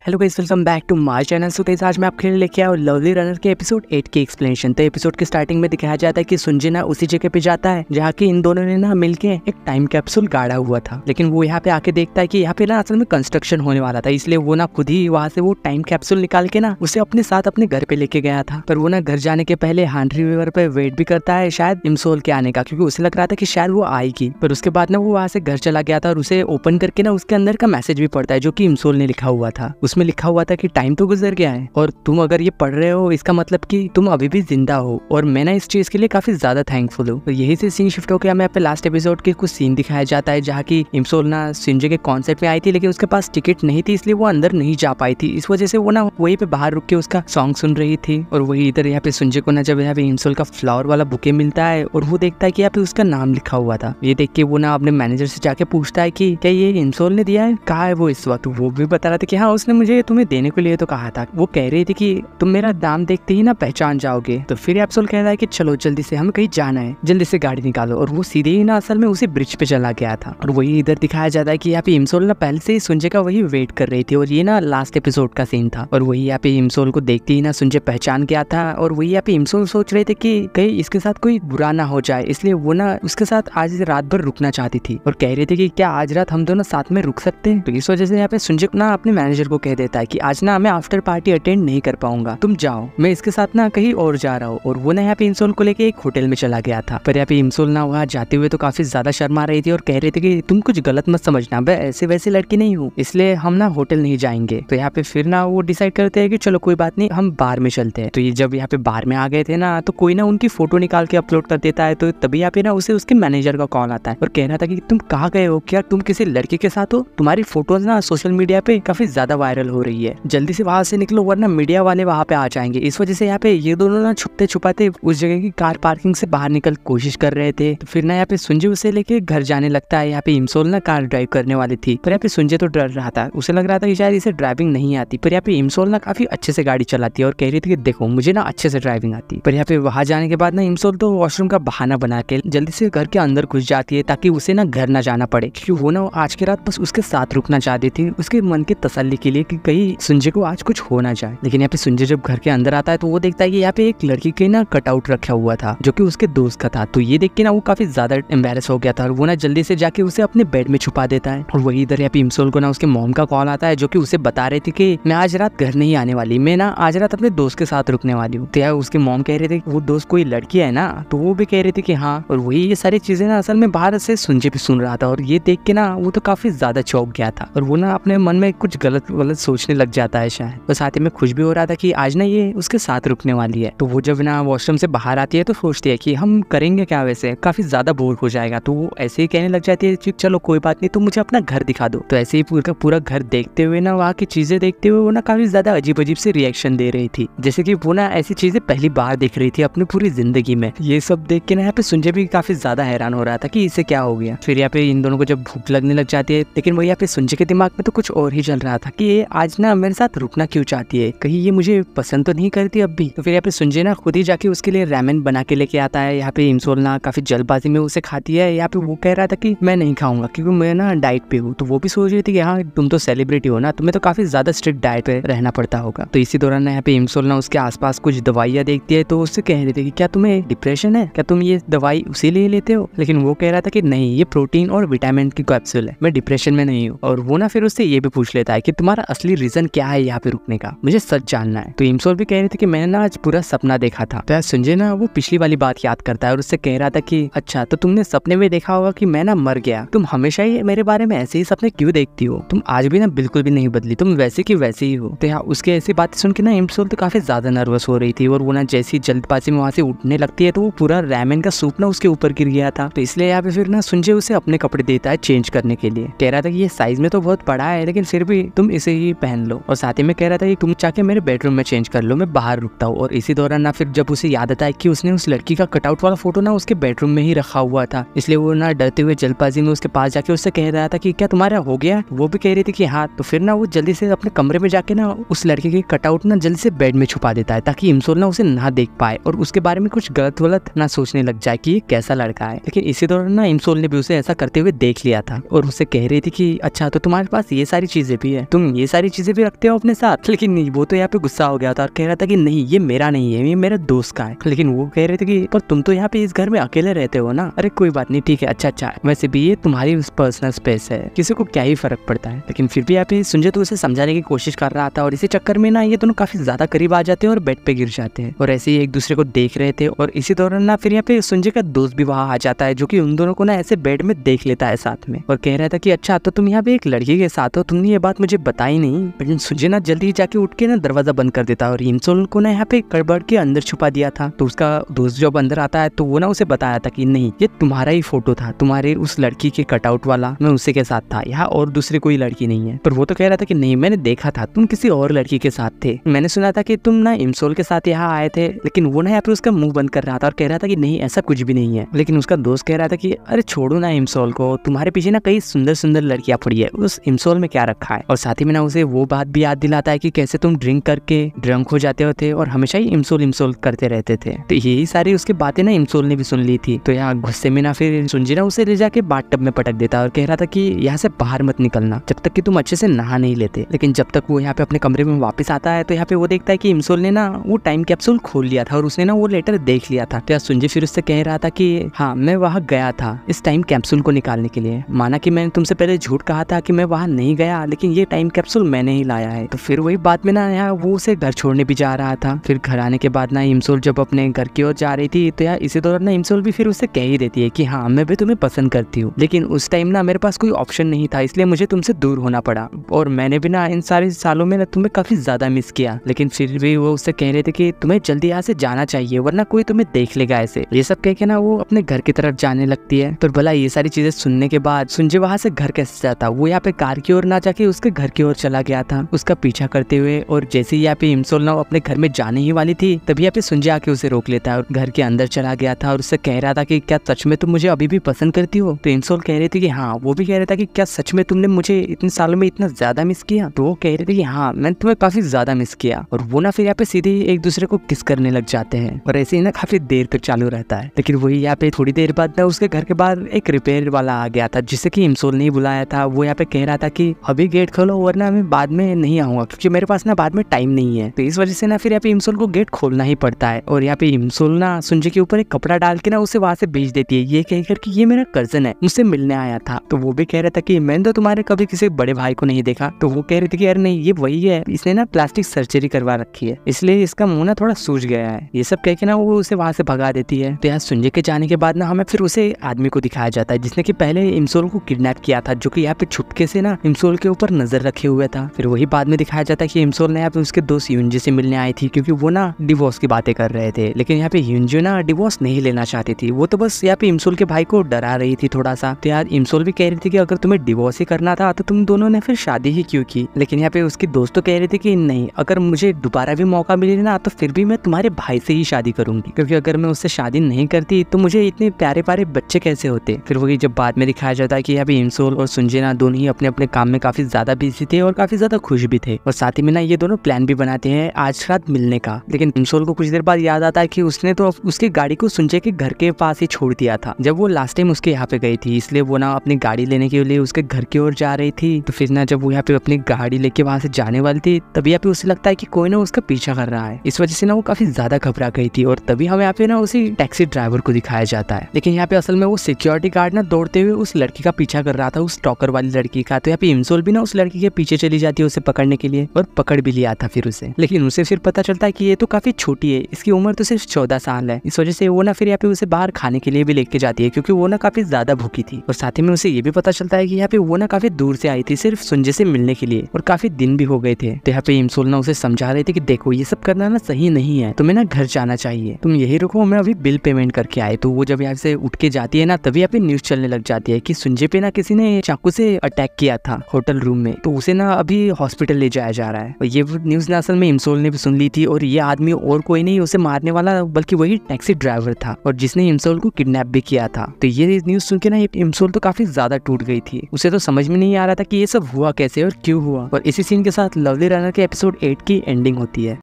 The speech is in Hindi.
Hello guys, welcome back to my channel. So guys, आज मैं आपके लिए लेके आया हूं लवली रनर के एपिसोड 8 की एक्सप्लेनेशन। तो एपिसोड के स्टार्टिंग में दिखाया जाता है कि सुंजी ना उसी जगह पे जाता है जहाँ की इन दोनों ने ना मिलके एक टाइम कैप्सूल गाड़ा हुआ था। लेकिन वो यहाँ पे आके देखता है कि यहाँ पे ना असल में कंस्ट्रक्शन होने वाला था, इसलिए वो ना खुद ही वहाँ से वो टाइम कैप्सूल निकाल के ना उसे अपने साथ अपने घर पे लेके गया था। पर वो ना घर जाने के पहले हांड्री रिवर पे वेट भी करता है शायद इमसोल के आने का, क्योंकि उसे लग रहा था कि शायद वो आएगी। पर उसके बाद ना वो वहाँ से घर चला गया था और उसे ओपन करके ना उसके अंदर का मैसेज भी पढ़ता है जो कि इमसोल ने लिखा हुआ था। उसमें लिखा हुआ था कि टाइम तो गुजर गया है और तुम अगर ये पढ़ रहे हो इसका मतलब कि तुम अभी भी जिंदा हो, और मैं ना इस चीज के लिए काफी ज्यादा थैंकफुल हूँ। तो यही से सीन शिफ्ट होकर हमें पे लास्ट एपिसोड के कुछ सीन दिखाया जाता है जहाँ की इमसोल ना सिंजे के कॉन्सर्ट में आई थी, लेकिन उसके पास टिकट नहीं थी इसलिए वो अंदर नहीं जा पाई थी। इस वजह से वो ना वहीं पे बाहर रुक के उसका सॉन्ग सुन रही थी। और वही इधर यहाँ पे सुंजे को ना जब यहाँ पे इमसोल का फ्लावर वाला बुके मिलता है और वो देखता है कि यहाँ पे उसका नाम लिखा हुआ था। ये देख के वो ना अपने मैनेजर से जाके पूछता है कि क्या ये इमसोल ने दिया है, कहाँ है वो इस वक्त। वो भी बता रहा था कि हाँ उसने मुझे तुम्हें देने के लिए तो कहा था। वो कह रही थी कि तुम मेरा दाम देखते ही ना पहचान जाओगे। तो फिर एप्सोल कह रहा है कि चलो जल्दी से हमें कहीं जाना है, जल्दी से गाड़ी निकालो। और वो सीधे ही ना असल में उसी ब्रिज पे चला गया था। और वही इधर दिखाया जाता है कि यहाँ पे इमसोल ना पहले से ही सुंजे का वही वेट कर रही थी और ये ना लास्ट एपिसोड का सीन था। और वही यहाँ पे इमसोल को देखते ही ना सुंजे पहचान गया था। और वही यहाँ पे इमसोल सोच रहे थे कि कहीं इसके साथ कोई बुरा ना हो जाए, इसलिए वो ना उसके साथ आज रात भर रुकना चाहती थी और कह रही थी कि क्या आज रात हम दोनों साथ में रुक सकते हैं। तो इस वजह से यहाँ पे सुंजे ना अपने मैनेजर को कह देता है कि आज ना मैं आफ्टर पार्टी अटेंड नहीं कर पाऊंगा, तुम जाओ, मैं इसके साथ ना कहीं और जा रहा हूँ। और वो ना यहाँ पे इमसोल को लेके एक होटल में चला गया था। पर यहाँ पे इमसोल ना वहाँ जाते हुए तो काफी ज्यादा शर्मा रही थी और कह रही थी कि तुम कुछ गलत मत समझना, मैं ऐसे वैसे लड़की नहीं हूँ, इसलिए हम ना होटल नहीं जाएंगे। तो यहाँ पे फिर ना वो डिसाइड करते हैं कि चलो कोई बात नहीं, हम बार में चलते हैं। तो ये जब यहाँ पे बार में आ गए थे ना तो कोई ना उनकी फोटो निकाल के अपलोड कर देता है। तो तभी यहाँ पे ना उसे उसके मैनेजर का कॉल आता है और कह रहा था कि तुम कहाँ गए हो, क्या तुम किसी लड़के के साथ हो, तुम्हारी फोटोज ना सोशल मीडिया पे काफी ज्यादा वायरल हो रही है, जल्दी से वहां से निकलो वरना मीडिया वाले वहां पे आ जाएंगे। इस वजह से यहाँ पे ये दोनों ना छुपते छुपाते उस जगह की कार पार्किंग से बाहर निकल कोशिश कर रहे थे। तो फिर ना यहाँ पे सुंजे उसे लेके घर जाने लगता है। यहाँ पे इमसोल ना कार ड्राइव करने वाली थी, पर यहाँ पे सुंजे तो डर रहा था, उसे लग रहा था कि शायद इसे ड्राइविंग नहीं आती। पर यहाँ पे इमसोल ना काफी अच्छे से गाड़ी चलाती है और कह रही थी कि देखो मुझे ना अच्छे से ड्राइविंग आती। पर यहाँ पे वहां जाने के बाद ना इमसोल तो वॉशरूम का बहाना बना के जल्दी से घर के अंदर घुस जाती है ताकि उसे ना घर ना जाना पड़े, क्योंकि वो ना आज की रात बस उसके साथ रुकना चाहती थी, उसके मन की तसल्ली के लिए कि कहीं सुंजे को आज कुछ हो ना जाए। लेकिन यहाँ पे सुंजे जब घर के अंदर आता है तो वो देखता है कि यहाँ पे एक लड़की के ना कटआउट रखा हुआ था जो कि उसके दोस्त का था। तो ये देख के ना वो काफी ज्यादा एम्बैरेस हो गया था और वो ना जल्दी से जाके उसे अपने बेड में छुपा देता है। और वही इधर यहाँ पे इमसोल को ना उसके मॉम का कॉल आता है जो कि उसे बता रही थी कि मैं आज रात घर नहीं आने वाली, मैं ना आज रात अपने दोस्त के साथ रुकने वाली हूँ। तो यार उसके मॉम कह रहे थे वो दोस्त कोई लड़की है ना, तो वो भी कह रही थी कि हाँ। और वही ये सारी चीजें ना असल में बाहर से सुंजे भी सुन रहा था और ये देख के ना वो तो काफी ज्यादा चौंक गया था और वो ना अपने मन में कुछ गलत सोचने लग जाता है शायद। और साथ ही में खुश भी हो रहा था कि आज ना ये उसके साथ रुकने वाली है। तो वो जब ना वॉशरूम से बाहर आती है तो सोचती है कि हम करेंगे क्या, वैसे काफी ज्यादा बोर हो जाएगा। तो वो ऐसे ही कहने लग जाती है चलो कोई बात नहीं, तुम मुझे अपना घर दिखा दो। तो ऐसे ही पूरा घर देखते हुए ना वहाँ की चीजें देखते हुए वो ना काफी ज्यादा अजीब अजीब से रिएक्शन दे रही थी, जैसे कि वो ना ऐसी चीजें पहली बार देख रही थी अपनी पूरी जिंदगी में। ये सब देख के ना यहाँ पे सुंजे भी काफी ज्यादा हैरान हो रहा था कि इसे क्या हो गया। फिर यहाँ पे इन दोनों को जब भूख लगने लग जाती है, लेकिन वो यहाँ पे सुंजे के दिमाग में तो कुछ और ही चल रहा था कि ये आज ना मेरे साथ रुकना क्यों चाहती है, कहीं ये मुझे पसंद तो नहीं करती अब भी। तो फिर यहाँ पे सुंजे ना खुद ही जाके उसके लिए रैमेन बना के लेके आता है। यहाँ पे इमसोल ना काफी जल्दबाजी में उसे खाती है। यहाँ पे वो कह रहा था कि मैं नहीं खाऊंगा क्योंकि मैं ना डाइट पे हूँ। तो वो भी सोच रही थी कि हाँ तुम तो सेलिब्रिटी हो ना, तुम्हें तो काफी ज्यादा स्ट्रिक्ट डाइट पे रहना पड़ता होगा। तो इसी दौरान यहाँ पे इमसोल ना उसके आसपास कुछ दवाइयाँ देखती है तो उससे कह रही थी कि क्या तुम्हें डिप्रेशन है, क्या तुम ये दवाई उसी लिए लेते हो। लेकिन वो कह रहा था कि नहीं, ये प्रोटीन और विटामिन की कैप्सूल है, मैं डिप्रेशन में नहीं हूँ। और वो ना फिर उससे ये भी पूछ लेता है कि तुम्हारा असली रीजन क्या है यहाँ पे रुकने का, मुझे सच जानना है। तो इमसोल भी कह रही थी कि मैंने ना आज पूरा सपना देखा था। तो सुंजे ना वो पिछली वाली बात याद करता है और उससे कह रहा था कि अच्छा तो तुमने सपने में देखा होगा कि मैं ना मर गया, तुम हमेशा ही मेरे बारे में ऐसे ही सपने क्यों देखती हो, तुम आज भी ना बिल्कुल भी नहीं बदली, तुम वैसे की वैसे ही हो। तो यहाँ उसके ऐसी बातें सुन के ना इमसोल तो काफी ज्यादा नर्वस हो रही थी और वो ना जैसी जल्दबाजी में वहाँ से उठने लगती है तो वो पूरा रैमेन का सूप ना उसके ऊपर गिर गया था। तो इसलिए यहाँ पे फिर ना सुंजे उसे अपने कपड़े देता है चेंज करने के लिए, कह रहा था कि ये साइज में तो बहुत बड़ा है लेकिन फिर भी तुम इसे ही पहन लो। और साथ ही में कह रहा था कि तुम जाके मेरे बेडरूम में चेंज कर लो, मैं बाहर रुकता हूँ। और इसी दौरान ना फिर जब उसे याद आता है कि उसने उस लड़की का कटआउट वाला फोटो ना उसके बेडरूम में ही रखा हुआ था, इसलिए वो ना डरते हुए जल्दबाजी में उसके पास जाके उससे कह रहा था कि क्या तुम्हारा हो गया। वो भी कह रही थी कि हाँ। तो फिर ना वो जल्दी से अपने कमरे में जाके ना उस लड़के के कटआउट ना जल्दी से बेड में छुपा देता है ताकि इमसोल ना उसे ना देख पाए और उसके बारे में कुछ गलत ना सोचने लग जाए कि ये कैसा लड़का है। लेकिन इसी दौरान ना इमसोल ने भी उसे ऐसा करते हुए देख लिया था और उसे कह रही थी कि अच्छा तो तुम्हारे पास ये सारी चीजें भी है, तुम ये सारी चीजें भी रखते हो अपने साथ। लेकिन नहीं, वो तो यहाँ पे गुस्सा हो गया था और कह रहा था कि नहीं ये मेरा नहीं है, ये मेरे दोस्त का है। लेकिन वो कह रहे थे कि पर तुम तो यहाँ पे इस घर में अकेले रहते हो ना। अरे कोई बात नहीं, ठीक है, अच्छा वैसे भी ये तुम्हारी पर्सनल स्पेस है, किसी को क्या ही फर्क पड़ता है। लेकिन फिर भी यहाँ पे संजय तो उसे समझाने की कोशिश कर रहा था और इसी चक्कर में ना ये दोनों काफी ज्यादा करीब आ जाते हैं और बेड पे गिर जाते हैं और ऐसे ही एक दूसरे को देख रहे थे। और इसी दौरान ना फिर यहाँ पे संजय का दोस्त भी वहाँ आ जाता है, जो कि उन दोनों को ना ऐसे बेड में देख लेता है साथ में और कह रहा था कि अच्छा तो तुम यहाँ पे एक लड़की के साथ हो, तुमने ये बात मुझे बताई नहीं। लेकिन संजय ना जल्दी जाके उठ के ना दरवाजा बंद कर देता है और इमसोल को ना यहाँ पे कबर्ड के अंदर छुपा दिया था। तो उसका दोस्त जब अंदर आता है तो वो ना उसे बताया था कि नहीं ये तुम्हारा ही फोटो था, तुम्हारे उस लड़की के कटआउट वाला, मैं उसी के साथ था, यहाँ और दूसरी कोई लड़की नहीं है। पर वो तो कह रहा था कि नहीं मैंने देखा था तुम किसी और लड़की के साथ थे, मैंने सुना था कि तुम ना इमसोल के साथ यहाँ आए थे। लेकिन वो ना यहाँ पे उसका मुंह बंद कर रहा था और कह रहा था कि नहीं ऐसा कुछ भी नहीं है। लेकिन उसका दोस्त कह रहा था कि अरे छोड़ो ना इमसोल को, तुम्हारे पीछे ना कई सुंदर सुंदर लड़कियां पड़ी है, उस इमसोल में क्या रखा है। और साथ ही में ना उसे वो बात भी याद दिलाता है कि कैसे तुम ड्रिंक करके ड्रंक हो जाते होते और हमेशा ही इमसोल करते रहते थे। तो यही सारी उसकी बातें ना इमसोल ने भी सुन ली थी। तो यहाँ गुस्से में ना फिर सुंजी ना उसे ले जाके बाथटब में पटक देता और कह रहा था कि यहाँ से बाहर मत निकलना जब तक कि तुम अच्छे से नहा नहीं लेते। लेकिन जब तक वो यहाँ पे अपने कमरे में वापस आता है तो यहाँ पे वो देखता है कि इमसोल ने ना वो टाइम कैप्सूल खोल लिया था और उसने ना वो लेटर देख लिया था। तो यहाँ सुंजी फिर उससे कह रहा था कि हाँ मैं वहाँ गया था इस टाइम कैप्सूल को निकालने के लिए, माना कि मैंने तुमसे पहले झूठ कहा था कि मैं वहाँ नहीं गया, लेकिन ये टाइम कैप्सूल मैंने ही लाया है। तो फिर वही बात में ना यहाँ वो उसे घर छोड़ने भी जा रहा था। फिर घर आने के बाद ना इमसोल जब अपने घर की ओर जा रही थी तो यार इसी दौरान ना इमसोल भी फिर उससे कह ही देती है कि हाँ मैं भी तुम्हें पसंद करती हूँ, लेकिन उस टाइम ना मेरे पास कोई ऑप्शन नहीं था, इसलिए मुझे तुमसे दूर होना पड़ा और मैंने भी ना इन सारे सालों में ना तुम्हें काफी ज्यादा मिस किया। लेकिन फिर भी वो उससे कह रहे थे कि तुम्हें जल्दी यहाँ से जाना चाहिए वरना कोई तुम्हें देख लेगा ऐसे। ये सब कह के ना वो अपने घर की तरफ जाने लगती है। तो भला ये सारी चीजें सुनने के बाद सुंजी वहां से घर कैसे जाता, वो यहाँ पे कार की ओर ना जाके उसके घर की ओर चला गया था उसका पीछा करते हुए। और जैसे ही यहाँ पे इमसोल ना अपने घर में जाने ही वाली थी तभी यहाँ पे सुंजी आके उसे रोक लेता है और घर के अंदर चला गया था और उससे कह रहा था कि क्या सच में तुम मुझे अभी भी पसंद करती हो। तो इमसोल कह रही थी कि हाँ, वो भी कह रहा था कि क्या सच में तुमने मुझे इतने सालों में इतना ज्यादा मिस किया। तो वो कह रहे थे कि हाँ मैंने तुम्हें काफी ज्यादा मिस किया। और वो ना फिर यहाँ पे सीधे एक दूसरे को किस करने लग जाते हैं और ऐसे ही ना काफी देर तक चालू रहता है। लेकिन वही यहाँ पे थोड़ी देर बाद ना उसके घर के बाहर एक रिपेयर वाला आ गया था जिसे कि इमसोल ने बुलाया था। वो यहाँ पे कह रहा था कि अभी गेट खोलो वरना मैं बाद में नहीं आऊंगा क्योंकि मेरे पास ना बाद में टाइम नहीं है। तो इस वजह से ना फिर यहाँ पे इमसोल को गेट खोलना ही पड़ता है और यहाँ पे इमसोल ना सुंजी के ऊपर एक कपड़ा डाल के ना उसे वहां से भेज देती है, ये कहकर कि ये मेरा कजन है, मुझसे मिलने आया था। तो वो भी कह रहा था कि मैंने तो तुम्हारे कभी किसी बड़े भाई को नहीं देखा। तो वो कह रही थी कि यार नहीं ये वही है, इसने ना प्लास्टिक सर्जरी करवा रखी है इसलिए इसका मुंह ना थोड़ा सूज गया है। ये सब कह के ना वो उसे वहां से भगा देती है। तो यहाँ सुंजी के जाने के बाद ना हमें फिर उसे आदमी को दिखाया जाता है जिसने कि पहले इमसोल को किडनैप किया था, जो कि यहाँ पे छुटके से ना इमसोल के ऊपर नजर रखे हुए था। फिर वही बाद में दिखाया जाता है कि इमसोल ने यहाँ पे उसके दोस्त यूनजी से मिलने आई थी क्योंकि वो ना डिवोर्स की बातें कर रहे थे। लेकिन यहाँ पे यूनजी ना डिवोर्स नहीं लेना चाहती थी, वो तो बस यहाँ पे इमसोल के भाई को डरा रही थी थोड़ा सा। तो यार इमसोल भी कह रही थी कि अगर तुम्हें डिवोर्स ही करना था तो तुम दोनों ने फिर शादी ही क्यों की। लेकिन यहाँ पे उसकी दोस्त तो कह रही थी कि नहीं, अगर मुझे दोबारा भी मौका मिले ना तो फिर भी मैं तुम्हारे भाई से ही शादी करूंगी, क्योंकि अगर मैं उससे शादी नहीं करती तो मुझे इतने प्यारे प्यारे बच्चे कैसे होते। फिर वही जब बाद में दिखाया जाता है कि यहाँ पे इमसोल और सुंजी ना दोनों ही अपने अपने काम में काफी ज्यादा बिजी थे और काफी ज्यादा खुश भी थे और साथ ही में ना ये दोनों प्लान भी बनाते हैं आज रात मिलने का। लेकिन इमसोल को कुछ देर बाद याद आता है कि उसने तो उसकी गाड़ी को सुंजी के घर के पास ही छोड़ दिया था जब वो लास्ट टाइम उसके यहाँ पे गई थी, इसलिए वो ना अपनी गाड़ी लेने के लिए उसके घर की ओर जा रही थी। तो फिर ना जब वो यहाँ पे अपनी गाड़ी लेके वहां से जाने वाली थी तभी यहाँ पे उसे लगता है कि कोई ना उसका पीछा कर रहा है। इस वजह से ना वो काफी ज्यादा घबरा गई थी और तभी हमें यहाँ पे ना उसी टैक्सी ड्राइवर को दिखाया जाता है। लेकिन यहाँ पे असल में वो सिक्योरिटी गार्ड ना दौड़ते हुए उस लड़की का पीछा कर रहा था, उस स्टॉकर वाली लड़की का। तो यहाँ पे इमसोल भी ना उस लड़की के पीछे चली जाती है उसे पकड़ने के लिए और पकड़ भी लिया था फिर उसे। लेकिन उसे फिर पता चलता है कि ये तो काफी छोटी है, इसकी उम्र तो सिर्फ 14 साल है। इस वजह से वो ना फिर यहाँ पे उसे बाहर खाने के लिए भी लेके जाती है क्योंकि वो ना काफी ज्यादा भूखी थी। और साथ ही में उसे ये भी पता चलता है कि यहाँ पे वो ना काफी दूर से आई थी सिर्फ सुंजी से मिलने के लिए और काफी दिन भी हो गए थे। तो यहाँ पे इमसोल ना उसे समझा रहे थे कि देखो ये सब करना ना सही नहीं है, तुम्हें ना घर जाना चाहिए, तुम यही रुको, मैं अभी बिल पेमेंट करके आए। तो वो जब यहाँ से उठ के जाती है ना तभी यहाँ पे न्यूज चलने लग जाती है कि सुंजी पे ना किसी ने चाकू से अटैक किया था होटल रूम में, तो उसे ना अभी हॉस्पिटल ले जाया जा रहा है। और ये न्यूज ना असल में इमसोल ने भी सुन ली थी और ये आदमी और कोई नहीं उसे मारने वाला बल्कि वही टैक्सी ड्राइवर था और जिसने इमसोल को किडनैप भी किया था। तो ये न्यूज सुन के ना इमसोल तो काफी ज्यादा टूट गई थी, उसे तो समझ में नहीं आ रहा था कि ये सब हुआ कैसे और क्यों हुआ। और इसी सीन के साथ लवली रनर के एपिसोड 8 की एंडिंग होती है।